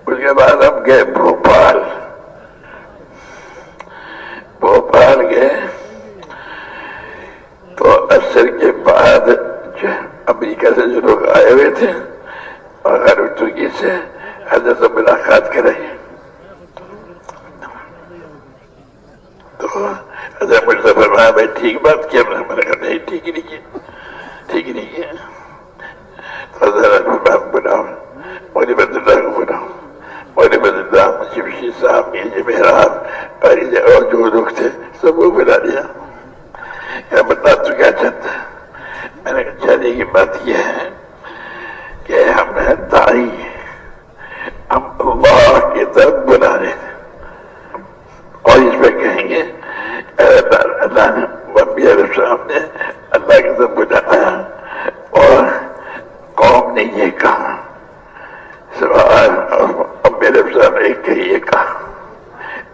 اس کے بعد ہم گئے بھوپال گئے تو عصر کے بعد امریکہ سے جو لوگ آئے ہوئے تھے اور غرب ترکی سے حضرت سے ملاقات کرائی تو حضرت مجھ سے فرمایا بھائی ٹھیک بات کیا؟ میں نے کہا نہیں ٹھیک نہیں کیا تو حضرت بناؤ مولوی عبد اللہ کو بناؤ، مولوی عبد اللہ شمشی صاحب میرے محراب اور جو لوگ تھے سب کو بلا دیا. بتا تو کیا چاہتا ہے؟ میں نے کہا چاہنے کی بات یہ ہے کہ ہم داعی ہم اللہ کی طرف بلا رہے تھے اور اس پہ کہیں گے اللہ نے نبی علیہ السلام نے اللہ کی طرف بلایا اور قوم نے یہ کہا میرے السلام نے یہ کہا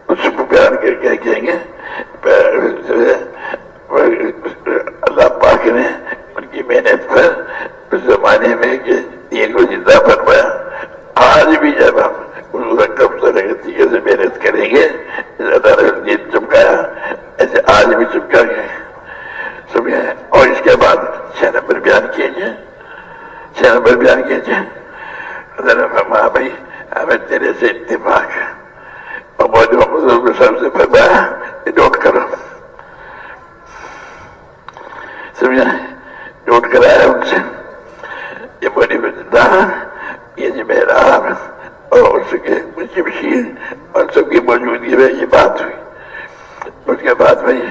اس کو بیان کر کے کہیں گے اللہ پاک نے ان کی محنت پر اس زمانے میں کہ دین کو زندہ فرمایا. آج بھی جب ہم اس کا قبضہ طریقے سے محنت کریں گے اللہ نے دین چمکایا ایسے آج بھی چمکا گئے سمجھے. اور اس کے بعد 6 نمبر بیان کیجیے فرمایا بھائی ہمیں تیرے سے اتفاق ہے اور مولوی محمد صاحب سے فرمایا یہ نوٹ کرو سمجھا نوٹ کرایا ان سے یہ مولوی بندہ یہ جو محراب اور اس کے مجھے بشیر اور سب کی موجودگی میں یہ بات ہوئی. اس کے بعد بھائی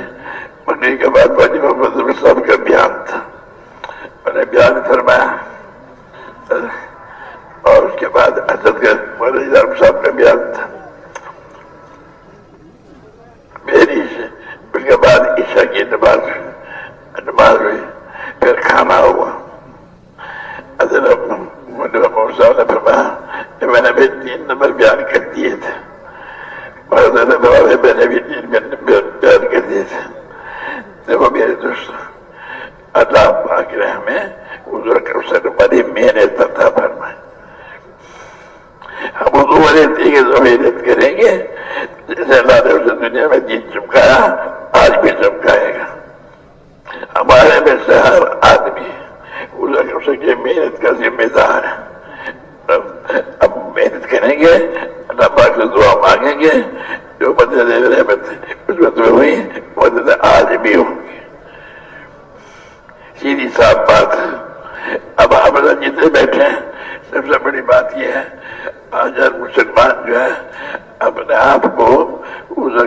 منگنی کے بعد مولوی محمد صاحب کا بیان تھا میں نے بیان فرمایا اور اس کے بعد حضرت کا مولوی صاحب کا بیان تھا میری سے. اس کے بعد عشاء کی نماز ہوئی پھر کھانا ہوا. حضرت مولوی محمد صاحب نے فرمایا میں نے بھی 3 نمبر بیان کر دیے تھے اور حضرت میں نے بھی 3 نمبر بیان کر دیے تھے. دیکھو میرے دوست اللہ پاک نے ہمیں حضور کے بڑی محنت عطا فرمائے. ہم حضور کی محنت کریں گے جیسے اللہ نے اسے دنیا میں دین چمکایا آج بھی چمکائے گا. ہمارے میں سے ہر آدمی حضور کی محنت کا ذمہ دار ہے. اب محنت کریں گے اللہ پاک سے دعا مانگیں گے جو مدد رحمت اس میں تو ہوئی مدد آج بھی ہوگی. سیدھی صاف بات. اب آپ جتنے بیٹھے ہیں سب سے بڑی بات یہ ہے آج ہر مسلمان جو ہے اپنے آپ کو حضور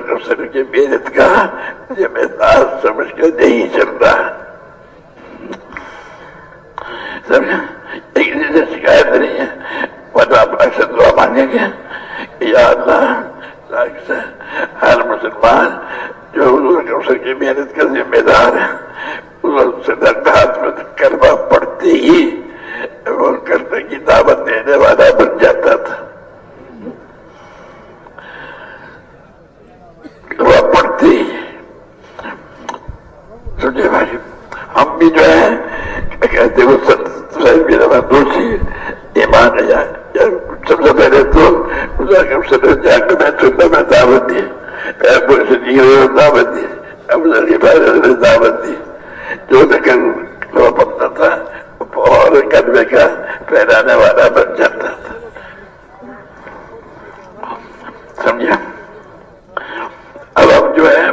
کی محنت کا ذمہ دار سمجھ کر نہیں چل رہا ہے. سمجھا ایک سے شکایت نہیں ہے ورنہ آپ اکثر دعا مانگیں گے کہ یا اللہ سے ہر مسلمان جو حضور کی محنت کا ذمہ دار ہے سے درخواست میں کلمہ پڑھتے ہی وہ کلمہ کی دعوت دینے والا بن جاتا تھا. کلمہ پڑھتے ہی سمجھے بھائی ہم بھی جو ہے کہتے وہ دوسری ایمان ہے سب سے پہلے تو جا کے میں سننا میں دعوت دی دعوت دی جو کلمہ پڑھتا تھا اور کلمے کا پھیلانے والا بن جاتا تھا. سمجھا. اب ہم جو ہے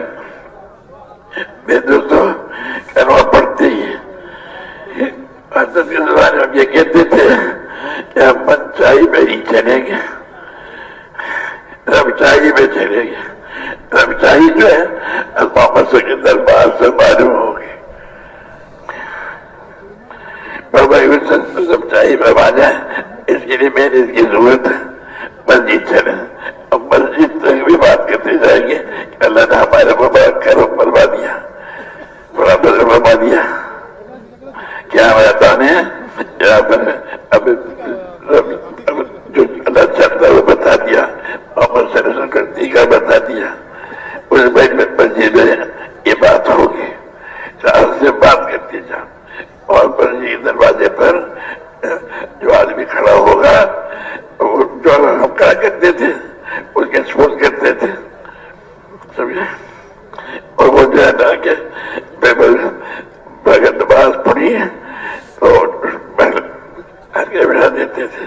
میرے دوستوں کلمہ پڑھتے ہی حضرت کے زمانے میں یہ کہتے تھے کہ ہم منچائی میں نہیں چلیں گے ربچائی میں چلیں گے. ربچائی جو ہے محمد کے دربار سے معلوم ہوگی پر بھائی ربچائی میں مانا اس کے لیے میں نے اس کی ضرورت ہے مسجد چلے. اب مسجد تک بھی بات کرتے جائیں گے کہ اللہ نے ہمارے مبارک کرم فرما دیا بڑا بدل فرما دیا کیا ہمارا دانے ہیں یہاں پر اب جو اللہ چاہتا ہے وہ بتا دیا محمد صلی اللہ علیہ وسلم کا طریقہ بتا دیا. اس مسجد میں یہ بات ہوگی سے بات کرتے جا اور مسجد کے دروازے پر جو آدمی کھڑا ہوگا جو ہم کا کرتے تھے، اس کے سپورٹ کرتے تھے، سمجھے؟ اور وہ جو ہے نا کہ اگر نماز پڑھی ہے تو ہلکے بٹھا دیتے تھے.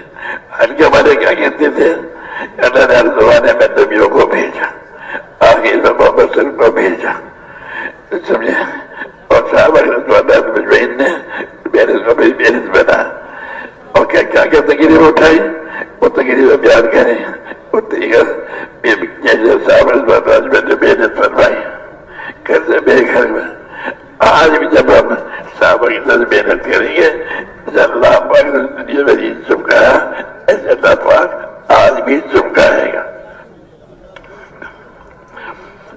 ہلکے ہمارے کیا کہتے تھے؟ اللہ نے ہر زمانے میں نبیوں کو بھیجا، آخر میں محمد صلی اللہ علیہ وسلم کو بھیجا، سمجھے؟ اور صحابہ مجمعین نے محنت کو بھی محنت بنا. اور کیا کیا تقریر اٹھائی، وہ تقریر بیان کریں، وہ صحابہ میں جو محنت فرمائی گھر سے بے گھر میں. آج بھی جب ہم صحابہ کی طرح محنت کریں گے، اللہ پاک نے دنیا میں نہیں چمکایا، ایسے اللہ پاک آج بھی چمکائے گا.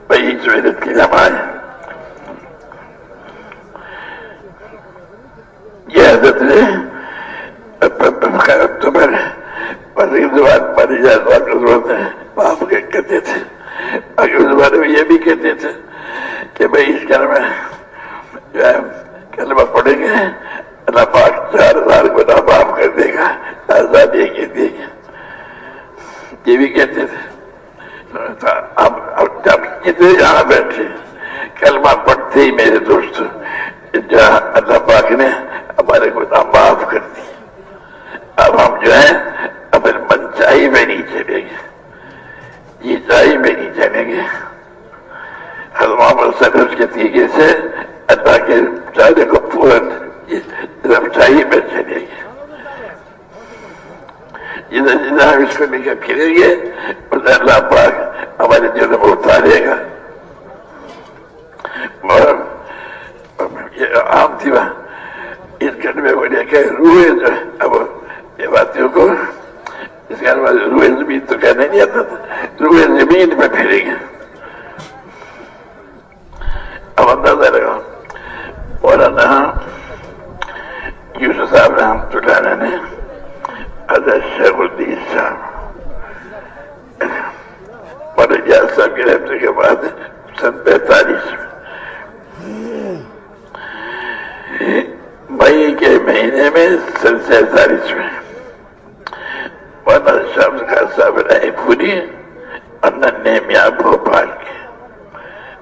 بھائی اس محنت کی نماز یہ حضرت نے تمہارے زبان ماری جائے ضرورت ہے معاف کہتے تھے. اگر زبان میں یہ بھی کہتے تھے کہ بھائی اس کلمہ جو ہے کلمہ پڑھیں گے اللہ پاک 4000 گناہ معاف کر دے گا، آزادی کے دے گا، یہ بھی کہتے تھے. اب جب جتنے یہاں بیٹھے کلمہ پڑھتے ہی میرے دوست جہاں اللہ پاک نے ہمارے گناہ معاف کر دی. اب ہم جو ہے اپنے منچائی میں نہیں چلیں گے، یہ چائی میں نہیں چلیں گے. حضرت محمد صلی اللہ علیہ وسلم کے طریقے سے اللہ کے چاہنے کو پورا رفچائی میں چلیں گے. جتنا جتنا ہم اس کو لے کے پھریں گے اتنا اللہ پاک ہمارے دلوں میں اتارے گا. اور یہ عام تھی وہاں اس کلمے کو لے کے روئے جو ہے اب یہ باتوں کو اس کے بعد روئے زمین تو کہنا نہیں آتا تھا، روئے زمین میں پھریں گے. اب اندازہ لگا مولانا یوسف صاحب رحمۃ اللہ علیہ نے حضرت شیخ الدین صاحب مولانا جاز صاحب کے رہنے کے بعد سن 45 مئی کے مہینے میں سن 47 میں مولانا شمس خان صاحب رائے پوری اور ننھے میاں بھوپال کے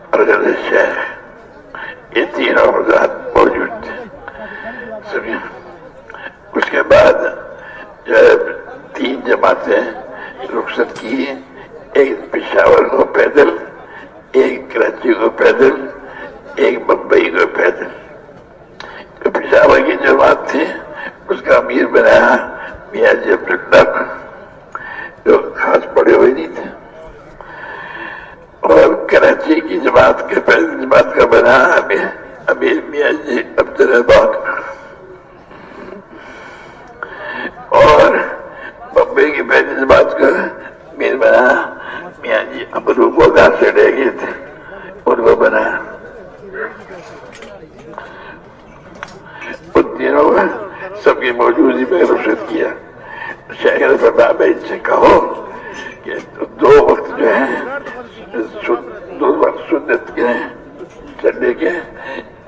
اور حضرت شیخ، یہ تینوں حضرات موجود تھے. سمجھے؟ اس کے بعد جو 3 جماعتیں رخصت کی، ایک پشاور کو پیدل، ایک کراچی کو پیدل، ایک بمبئی کو پیدل. جو پشاور کی جماعت تھی اس کا امیر بنایا میاں جی عبداللہ کو، جو خاص پڑے ہوئے نہیں تھے. اور کراچی کی جماعت کے پہلی جماعت کا بنا امیر میاں جی عبدالرحمان کو. اور بمبئی کی پہلی جماعت کا امیر بنا میاں جی امرو کو گھر سے لے گئے تھے، ان کو بنایا. ان تینوں میں سب کی موجودگی میں رخصت کیا. شہر فرمایا میں ان سے کہو کہ 2 وقت جو ہے 2 وقت سنت کے چلنے کے،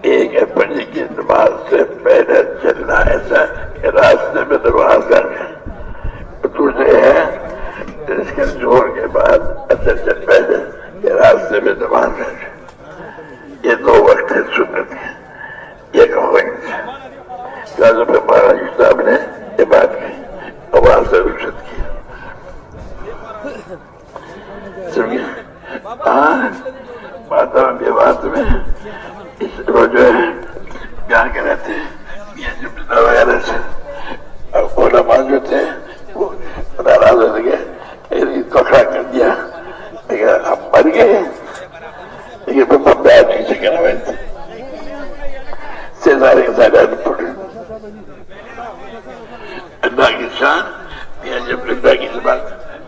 ایک ہے فجر کی نماز سے پہلے چلنا ایسا کہ راستے میں نماز کر کے، دوسرے ہے اس کے زور کے بعد اثر سے پہلے کہ راستے میں نماز کر کے. یہ 2 وقت ہے سنت کے، یہ کہو ان سے. لہٰذا پھر مہاراج صاحب نے یہ بات کی اور وہاں سے رخصت کی. سمجھے؟ ہاں ماتا کے بات میں اس کو جو ہے بیان کر رہے تھے میاں جملہ وغیرہ سے. اور علماء جو تھے وہ ناراض ہو گئے، کو کھڑا کر دیا، لیکن ہم مر گئے، لیکن ہم بیعت کسی کے نہ ہوئے تھے سے سارے کے سارے پڑے. اللہ کی شان میاں جملہ کی زبان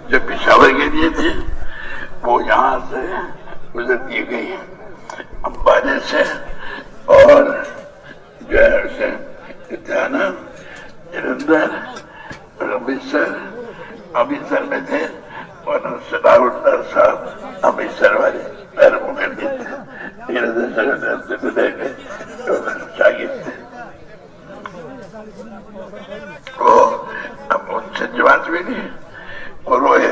جو پشاور کے لیے تھے وہ یہاں سے گزر دی گئی امبانے سے، اور جو ہے اسے جانا جلندھر اور امرتسر میں تھے. اور صلاح اللہ صاحب امرتسر والے غیر مقدم تھے، لیکن شاگرد تھے. وہ اب ان سے جماعت بھی نہیں اور روئے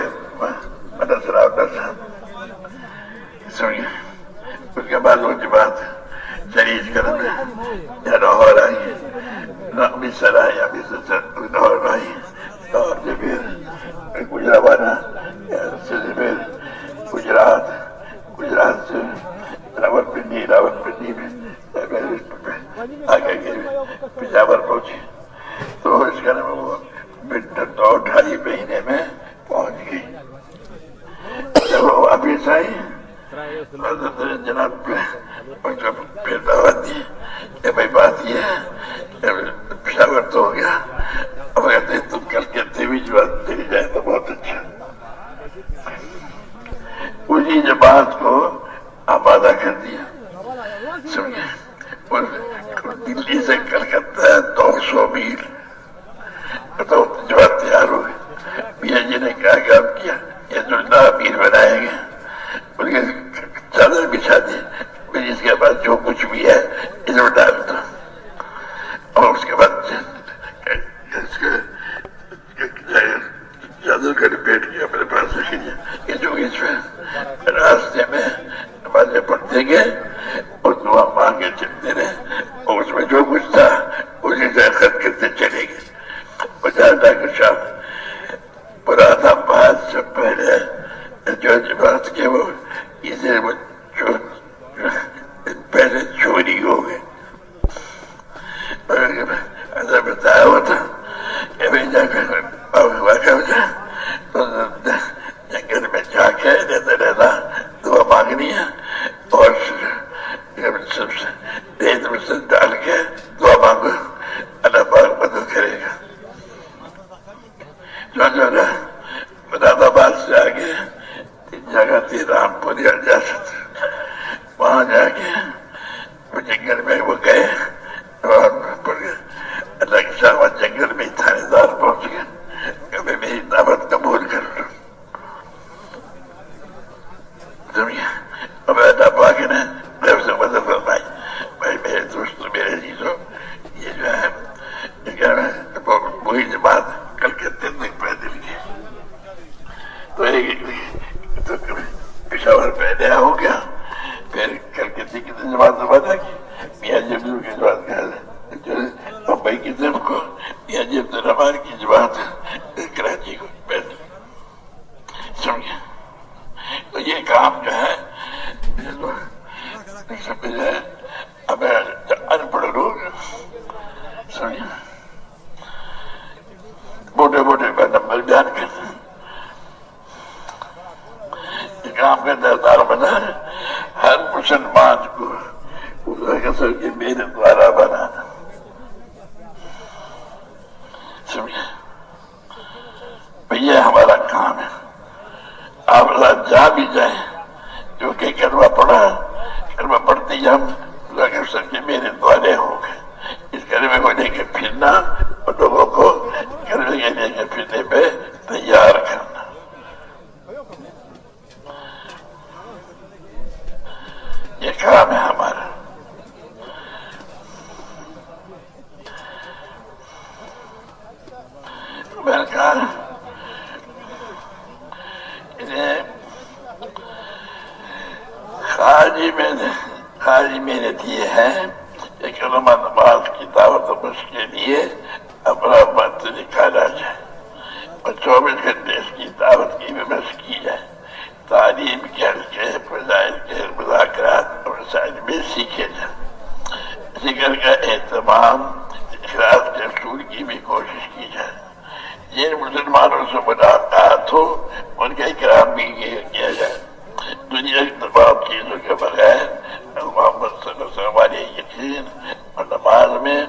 روانہ گجرات سے راولپنڈی میں آگے پشاور پہنچی تو اس کا وہ 2-2.5 مہینے میں پہنچ گئی. جب وہ واپس آئی جناب پھر دعوت دی کہ بھائی بات یہ ہے پشاور تو ہو گیا، اب کہتے تم کلکتے بھی جواب چلی جائے تو بہت اچھا. اسی جماعت کو آبادہ کر دیا. سمجھے دلی سے کلکتہ 200 میل تو جواب تیار ہو گئے. میاں جی نے کہا کہ اب کیا یہ جو امیر بنائیں گے ان کے چادر بچھا دی، اس کے بعد جو کچھ بھی ہے اس میں ڈال دو، اور اس کے بعد چادر کا لپیٹ کے اپنے پاس رکھ دیا. یہ جو اس میں راستے میں نمازیں پڑھتے گئے اور دعا مانگ کے چلتے رہے، اور اس میں جو کچھ تھا اسی سے خرچ کرتے چلے گئے. بجاتا کہ شام مراد آباد سے پہلے جو بات کے وہ اسے پہلے چوری ہو گئے. ایسا بتایا ہوا تھا کہ بھائی جا کر واقع ہو جائے تو جنگل میں جا کے رہتا دعا مانگنی ہے اور سب سے ریت میں سے ڈال کے دعا مانگو، اللہ پاک مدد کرے گا. جو مراد آباد سے آگے جگہ تھی رامپور یا ریاست، وہاں جا کے وہ جنگل میں وہ گئے اور اللہ کے ساتھ جنگل میں تھانے دار پہنچ گئے کہ میں میری دعوت قبول کر لوں. اب اللہ پاک نے میرے سے مدد فرمائی. بھائی میرے دوستوں میرے عزیزوں، یہ جو ہے وہی جماعت کلکتے تک پیدل گئی تو پشاور پہلے ہو گیا. پھر کلکتے کی جماعت زبادہ کی، میاں جبیل کی جماعت کہا بمبئی کی طرف کو، میاں جی عبدالرحمان کی جماعت کراچی کو پیدل. سمجھے تو یہ کام جو ہے اب ان پڑھ لوگ سمجھے موٹے موٹے کا نمبر بیان کرتے ہیں. کام کا دردار بنا ہے ہر مسلمان کو سب کے میرے دوارا بنانا. سمجھے یہ ہمارا کام ہے. آپ جا بھی جائیں کیونکہ کلمہ پڑھا، کلمہ پڑھتے ہی ہم سب کے میرے دوارے ہو گئے. اس کلمے کو لے کے پھرنا اور لوگوں کو کلمے کے لے کے پھرنے پہ تیار کرنا. یہ کام ہے ہمارا. میں نے کہا خالی محنت یہ ہے کہ کلمہ نماز کی دعوت و مشق کے لیے اپنا وقت نکالا جائے اور 24 گھنٹے اس کی دعوت کی بھی مشق کی جائے. تعلیم کے حلقے، فضائل کے مذاکرات اور مسائل میں سیکھے جائیں. ذکر کا اہتمام، اخلاص کے اصول کی بھی کوشش کی جائے. جن مسلمانوں سے ملاقات ہو ان کا اکرام بھی کیا جائے. دنیا کی تمام چیزوں کے بغیر محمد صلی اللہ علیہ وسلم علیہ یقین اور نماز میں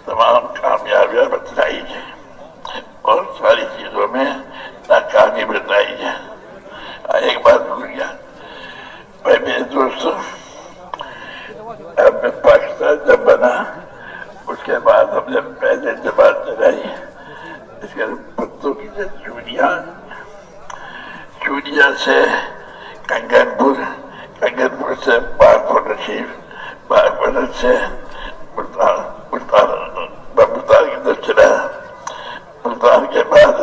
تمام کامیابیاں بتلائی جائیں اور ساری چیزوں میں ناکامی بتلائی جائے. ایک بات بھول گیا بھائی میرے دوستوں، اب میں پاکستان جب بنا اس کے بعد ہم نے پہلے جماعت چلائی. اس کے پتوں کی چونیا سے کنگن پور سے باغپور رشیف، باغپور سے ملتان کی طرف چلا. ملتان کے بعد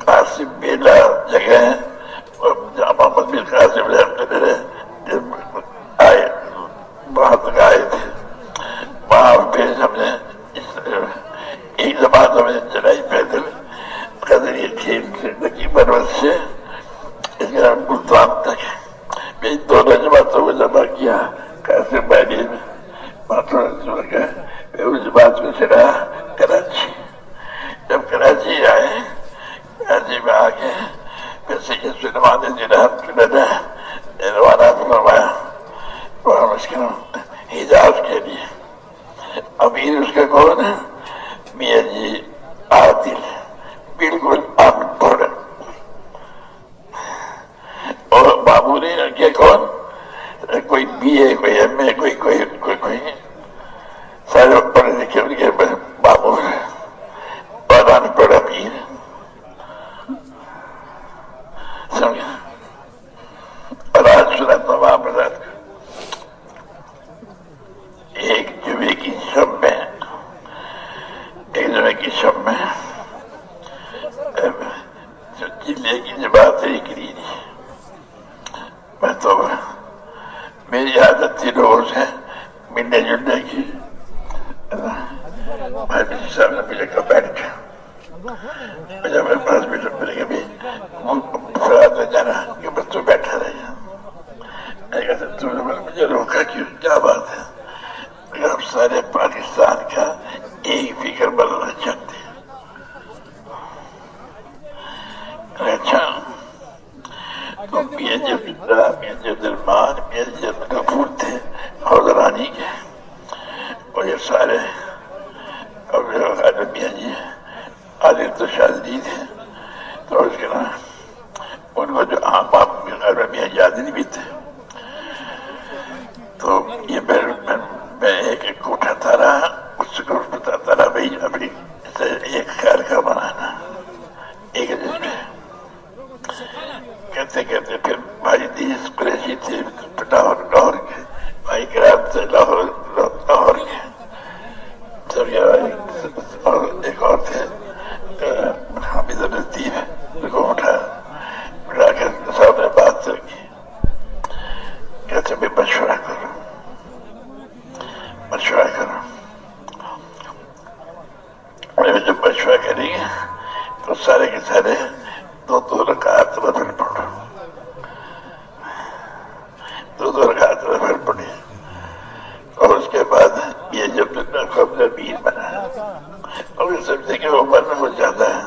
قاسم میلہ جگہ جہاں محمد بن قاسم آئے وہاں تک آئے تھے. وہاں پھر ہم نے ایک زبان ہم نے چلائی پیدل قدر کھیل سے لگی بربت سے اس کے نام ملتان تک میں دونوں جماعتوں کو جمع کیا قاسم بانی میں ماتھو لگا اس بات کو چلا کراچی جب کراچی آئے کراچی میں آ کے پھر سید سلیمان جی رحمۃ اللہ نے روانہ فرمایا وہاں اس کے حجاز کے لیے امیر اس کا کون ہے میاں جی عادل بالکل امن پڑھ اور معمولی کے کون کوئی بی اے کوئی ایم اے کوئی سارے پڑھے لکھے ان کے معمول اور ان پڑھ امیر سمجھا اور آج سناتا ہوں آپ رات ایک جمعے کی شب میں چلے کی جماعت نکلی میں تو میری عادت تھی روز ہے ملنے جلنے کی بھائی صاحب نے مجھے کہا بیٹھ گیا جب میرے پاس بھی ملے گا بھی فرات میں جانا کہ بس تو بیٹھا رہے میں کہتا تم نے مجھے روکا کیوں کیا بات ہے ہم سارے پاکستان کا ایک فکر بنانا چاہتے ہیں اچھا تو میاں جب درمان میاں جب غفور تھے حضرانی کے اور یہ سارے میاں جی عادل تو شادی تھے تو اس کے نام ان کو جو عام میاں جی عادل بھی تھے تو یہ میں ایک کوٹھا تھا رہا اس کو بتاتا رہا بھائی ابھی ایک خیر کا بنانا ایک جس میں کہتے کہتے پھر بھائی دیس قریشی تھے لاہور کے بھائی کرام تھے لاہور کے اور ایک اور تھے حامد الطیف کو بٹھا کر سب نے بات کی کہتے میں مشورہ کرو جب مشورہ کریں گے تو سارے کے سارے دو رکعت نفل پڑھو دو رکعت نفل پڑھی اور اس کے بعد یہ جب کو اپنا پیر بنا اور یہ سمجھے کہ عمر میں بہت زیادہ ہے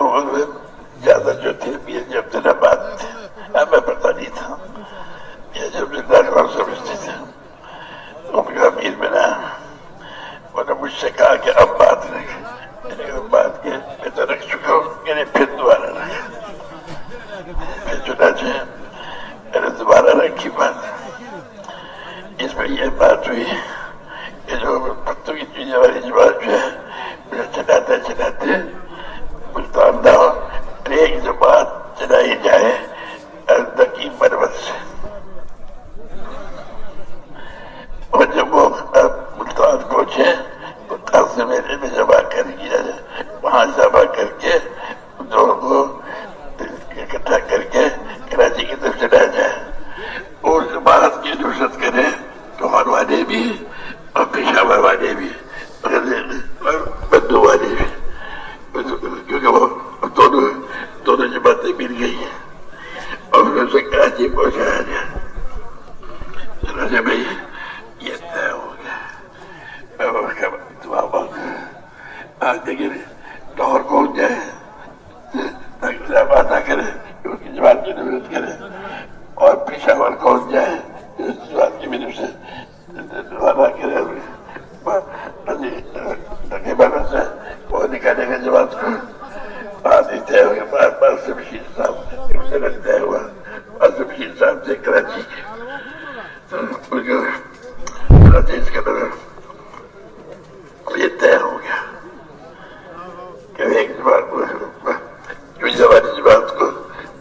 عمر میں زیادہ جو تھے یہ جب دن بعد تھے ہمیں پتہ نہیں تھا یہ جب دن کو سمجھتے تھے ان کا امیر بنا انہوں نے مجھ سے کہا کہ اب بات رکھ بات کے میں تو رکھ چکا ہوں میں نے پھر دوبارہ رکھا پھر چنانچہ میں نے دوبارہ رکھی بات اس میں یہ بات ہوئی کہ جو پتوں کی چیزیں والی جماعت جو ہے مجھے چلاتے ملتان نہ ہو ایک جماعت چلائی جائے اردو کی مرمت سے اور جب وہ ملتان پہنچے تو تاثر میرے میں جمع کر کیا جائے وہاں جمع کر کے دونوں کو اکٹھا کر کے کراچی کی طرف چلا جائے اور جماعت کی نصرت کرے لاہور والے بھی اور پشاور والے بھی اور بدو والے بھی کیونکہ وہ دونوں جماعتیں مل گئی ہیں اور پھر اسے کراچی پہنچایا جائے چنانچہ بھائی یہ طے ہو گیا دعا مانگ آج دیکھیں لاہور پہنچ جائے بات نہ کرے اس کی جماعت کی نفرت کرے اور پشاور پہنچ جائے اس جماعت کی بھی سے روانہ کرے وہ نکالے گا جماعت کو بات ہی طے ہو گیا بات سے بشیر صاحب سے طے ہوا بات سے بشیر صاحب سے کراچی اس کا یہ طے ہو گیا کہ ایک والی جماعت کو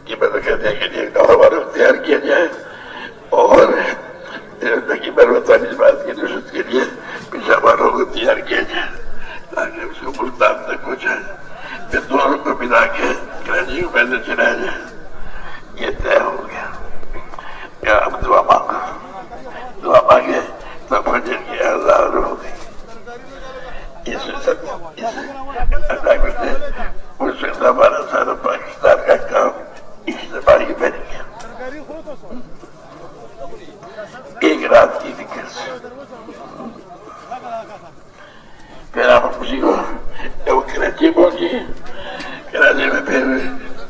یہ مطلب کہتے ہیں کہ ایک لاہور والوں کو تیار کیا جائے اور کی بربت والی جماعت کی نصرت کے لیے پشاور والوں کو تیار کیا جائے تاکہ اس کو ملتان تک پہنچائے پھر دونوں کو ملا کے کراچی کو پہلے چلایا جائے یہ طے ہو گیا کیا اب دعا مانگے تو فجر کی آزاد ہو گئی اس اللہ کو اس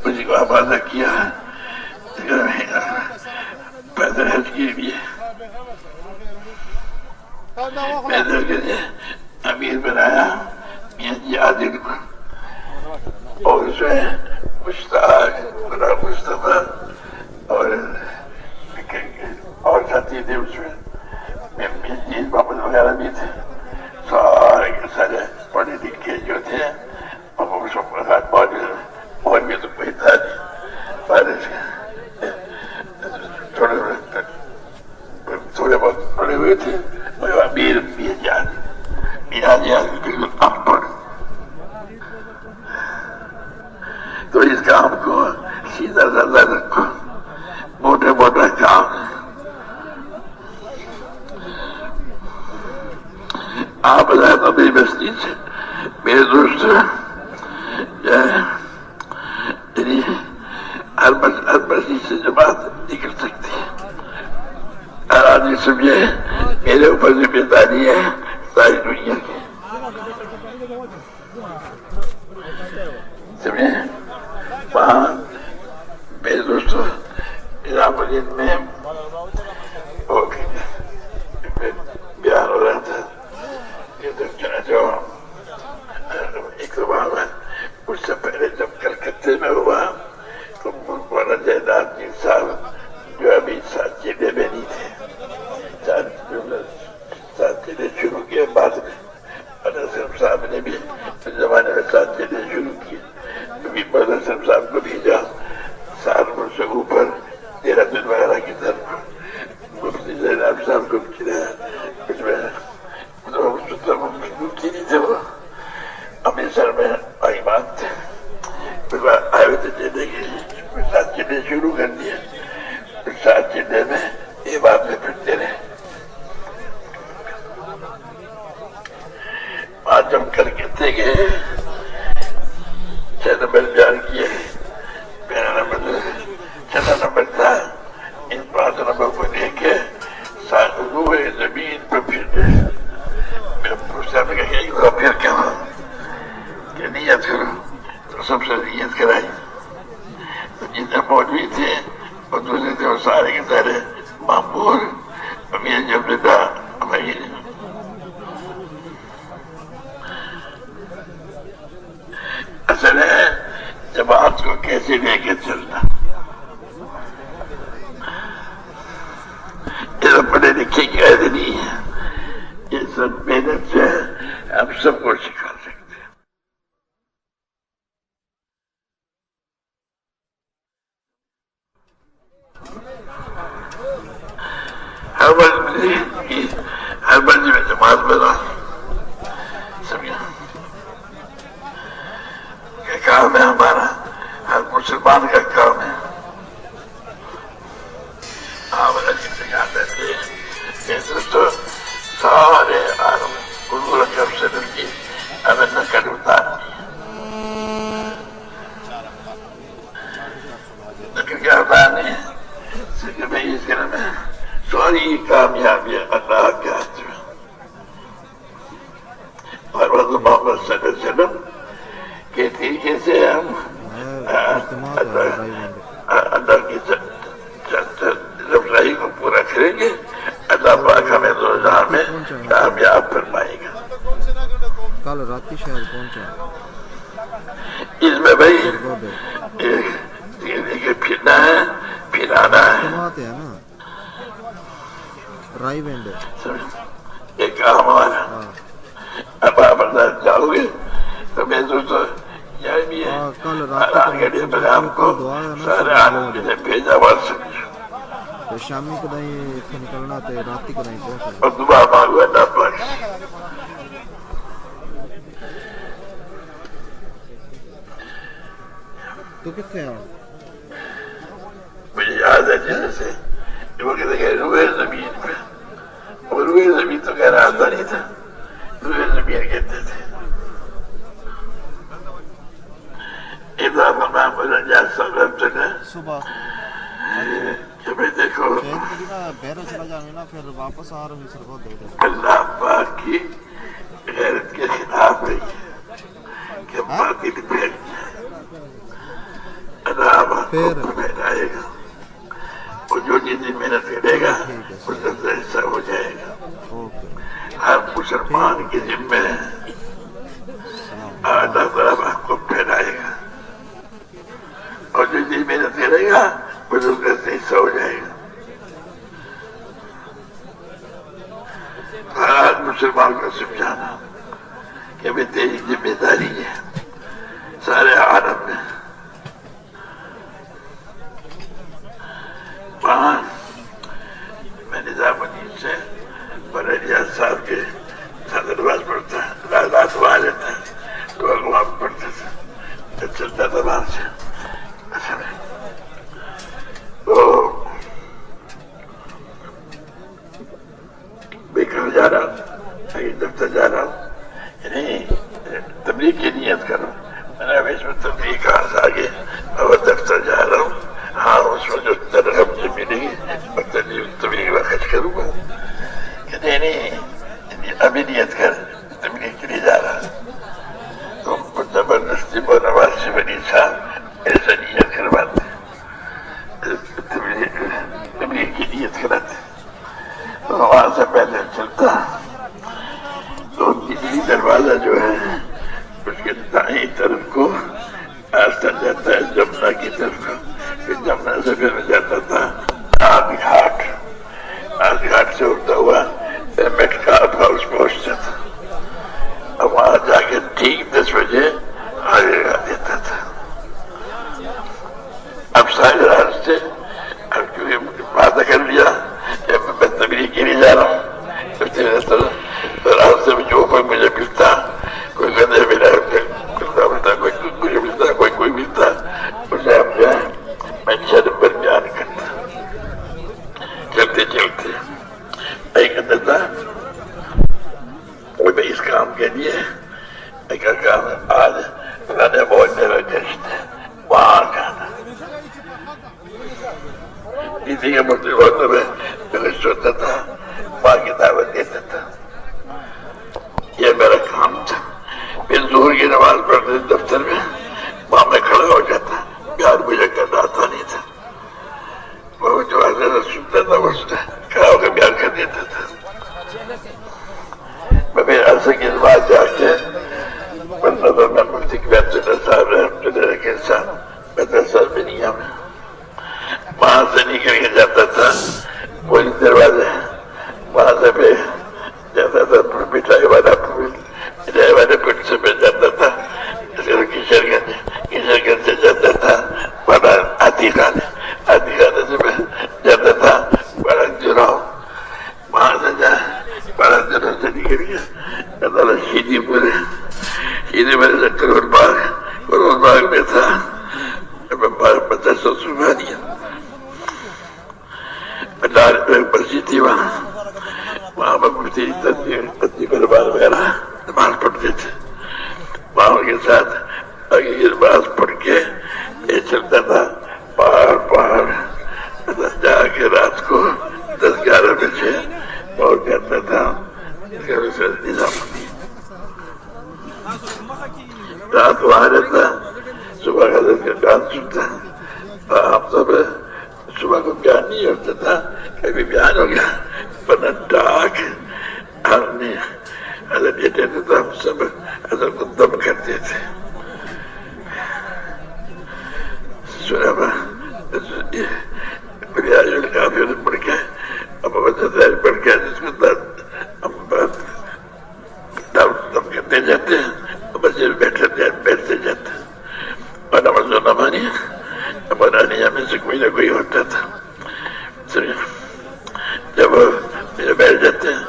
مجھے کو آبادہ کیا پیدل حج کے لیے پیدل کے لیے امیر بنایا میاں جی عادل کو اور اس میں مشتاق غلام مصطفیٰ اور ساتھی تھے اس میں میاں جی محمد وغیرہ بھی تھے سارے کے سارے پڑھے لکھے جو تھے اور بھی تو کوئی تھا نہیں تھوڑے بہت پڑے ہوئے تھے امیر میاں جی بالکل ان پڑھ تو اس کام کو سیدھا سادہ رکھو موٹے موٹا کام آپ بتائیں تو میری بستی سے میرے دوست ہر مسجد سے جماعت نکل سکتی ہے ہر آدمی سمجھے میرے اوپر ذمہ داری ہے ساری دنیا کی سمجھے وہاں میرے دوستوں نظام الدین میں بیان ہو رہا تھا ایک تو وہاں اس سے پہلے جب کلکتے میں ہوا تو مولانا جائیداد جی صاحب جو ابھی ساتھ چیلے میں نہیں تھے ساتھ چیلے شروع کیے بعد میں صاحب صاحب نے بھی اس زمانے میں ساتھ چیلے شروع کیے ابھی مولانا صاحب کو بھیجا سہارنپور سے اوپر دہرادون وغیرہ کی طرف مفتی زینب صاحب کو بھیجا اس میں مفتی نہیں تھے وہ امرتسر میں ایمان تھے آئے ہوئے تھے چیلے کے لیے ساتھ چیلے شروع کر دیا ساتھ چیلے میں یہ بات میں پھرتے رہے آج ہم کر کے تھے گئے 6 نمبر بیان کیے پہلا نمبر 6 نمبر تھا ان 5 نمبر کو لے کے روئے زمین پہ پھرنے میں پوچھتا میں کہا کہ پھر کیا ہو کہ نیت کرو تو سب سے نیت کرائی تو جتنے مولوی تھے اور دوسرے تھے وہ سارے کے سارے معمور امیر جبلدہ امیر اصل ہے جماعت کو کیسے لے کے چلنا یہ سب پڑھے لکھے کی عید نہیں ہے یہ سب محنت سے ہم سب کو سکھا سکتے ہیں ہر مرضی میں جماعت بنا سمجھا یہ کام ہے ہمارا ہر مسلمان کا کام ہے تو سارے عالم حضور اکرم صلی اللہ علیہ وسلم کی ہمیں نقل اتارنی نقل کیا اتارنی ہے صرف میں اس کے میں ساری کامیابی اللہ کے ہاتھ میں اور حضرت محمد صلی اللہ علیہ وسلم کے طریقے سے ہم اللہ کی رفرائی کو پورا کریں گے اللہ پاک ہمیں روزہ میں کامیاب فرمائے گا کل راتی شہر پہنچا اس میں بھائی پھرنا ہے پھرانا ہے نا رائی وینڈ یہ کام ہمارا اب آپ اندر جاؤ گے تو میں دوستوں یہ بھی ہے ہم کو سارے عالم نے بھیجا بات سمجھو تو شامی کدائی اتنے نکلنا تے راتی کدائی پہنچا اور دعا مانگو اللہ پاک تو کتنے آؤ مجھے یاد ہے جیسے وہ کہتے ہیں روئے زمین پہ اور روئے زمین تو کہہ رہا نہیں تھا روئے زمین کہتے تھے صبح دیکھو بہرے چلا جانے نا پھر واپس آ رہی سر کو دے دے اللہ پاک کی غیرت کے خلاف رہی ہے کہ باقی پھیل جائے پھر پھیلائے گا، اور جو جتنی محنت کرے گا اس کا حصہ ہو جائے گا۔ اوکے ہر مسلمان کے ذمے اللہ تعالیٰ آپ کو پھیلائے گا، اور جو جتنی محنت کرے گا اس کا حصہ ہو جائے گا۔ ہر مسلمان کو سمجھانا کہ میں تیری ذمہ داری ہے سارے عالم میں۔ وہاں میں نظام الدین سے ریاض صاحب کے ساتھ نماز پڑھتا رات وہاں لیتا تو وہاں پڑھتا تھا، چلتا تھا وہاں سے۔ تو میں کہاں جا رہا ہوں، دفتر جا رہا ہوں، نہیں تبلیغ کی نیت کرو۔ میں نے اس میں تبلیغ کہاں سے آگے اور دفتر جا رہا ہوں، ہاں اس میں جو تنخواہ مجھے ملے گی اور تبلیغ میں خرچ کروں گا۔ کہتے نہیں ابھی نیت کر، تبلیغ کے لیے جا رہا تو زبردستی نواز شریف علی صاحب ایسا نیت کرواتے، تبلیغ کی نیت کراتے۔ تو وہاں سے پہلے چلتا تو دلی دروازہ جو ہے اس کے دائیں طرف کو راستہ جاتا ہے جمنا کی طرف کا، پھر جمنا سے پھر میں جاتا تھا آگ گھاٹ سے ہوتا ہوا میٹکاپ ہاؤس پہنچتا تھا، اور وہاں جا کے ٹھیک 10 بجے آگے لگا دیتا تھا۔ اب سارے راستے اب کیونکہ وعدہ کر لیا کہ میں تبلیغ کے لیے جا رہا ہوں، تو راستے میں جو کوئی مجھے ملتا، کوئی گندے ملا ملتا، کوئی مجھے ملتا، کوئی ملتا، اسے ہم جو ہے میں 6 نمبر بیان کرتا۔ چلتے چلتے ایک اندر تھا میں اس کام کے لیے ایک کام آج پرانے محلے میں گشت ہے، وہاں جانا۔ اسی کے محلے میں گشت ہوتا تھا، وہاں کی دعوت دیتا تھا، یہ میرا کام تھا۔ پھر ظہر کی نماز پڑھتے دفتر میں، وہاں میں کھڑا ہو جاتا، بیان مجھے کرنا آتا نہیں تھا، وہ جو حضرت سنتا تھا وہ کھڑا ہو کے بیان کر دیتا تھا۔ میں پھر عرصے کے بعد جا کے میں مفتی صاحب رحمۃ اللہ کے ساتھ مدرسہ میں نہیں ہوں، وہاں سے نکل کے جاتا تھا کوئی دروازے، وہاں سے پھر جاتا تھا مٹھائی والا پٹ سے پہ جاتا تھا، کشن گنج سے جاتا تھا بڑا ہاتھی خانے سے پہ جاتا تھا بڑا جراؤ، وہاں سے بڑا جراؤ سے نکل گیا شیدی پورے سے کرول باغ میں تھا مدرسہ سلمانیہ، مسجد تھی وہاں پر مفتی برباد وغیرہ نماز پڑھتے تھے، وہاں کے ساتھ آگے نماز پڑھ کے یہ چلتا تھا پہاڑ جا کے رات کو 10-11 بجے پہنچ جاتا تھا نظام الدین۔ رات وہاں رہتا، صبح کا گان سنتا، ہم سب صبح کو بیان نہیں ہوتا تھا، کبھی بیان ہو گیا ورنہ ڈاک ہم نے حضرت یہ دیتے تھا، ہم سب حضرت کو دم کرتے تھے۔ سنا ریاض الکافی پڑھ کے اب پڑھ کے جس کو ہم دم کرتے جاتے ہیں، بچے بیٹھتے جاتے، اور نماز و نمانیہ میں سے کوئی نہ کوئی ہوتا تھا۔ جب میرے بیٹھ جاتے ہیں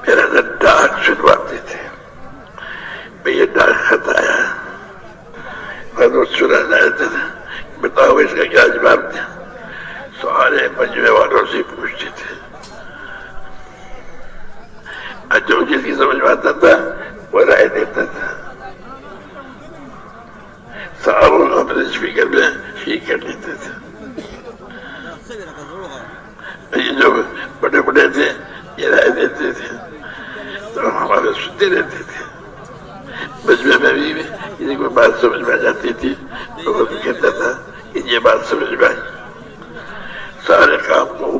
میرا ڈاک چھٹواتے تھے، میں یہ ڈاک خط آیا اور سنا جاتا تھا، بتاؤ اس کا کیا جواب دیا، سارے مجمع والوں سے پوچھتے تھے، جو جس کی سمجھ میں آتا تھا وہ رائے دیتا تھا، صاحب اپنے اسپیکر میں ٹھیک کر لیتے تھے۔ یہ جو بڑے بڑے تھے یہ رائے دیتے تھے تو ہمارے سنتے رہتے تھے، مجمع میں بھی کسی کو بات سمجھ میں آ جاتی تھی تو وہ کہتا تھا کہ یہ بات سمجھ میں آئی، سارے کام کو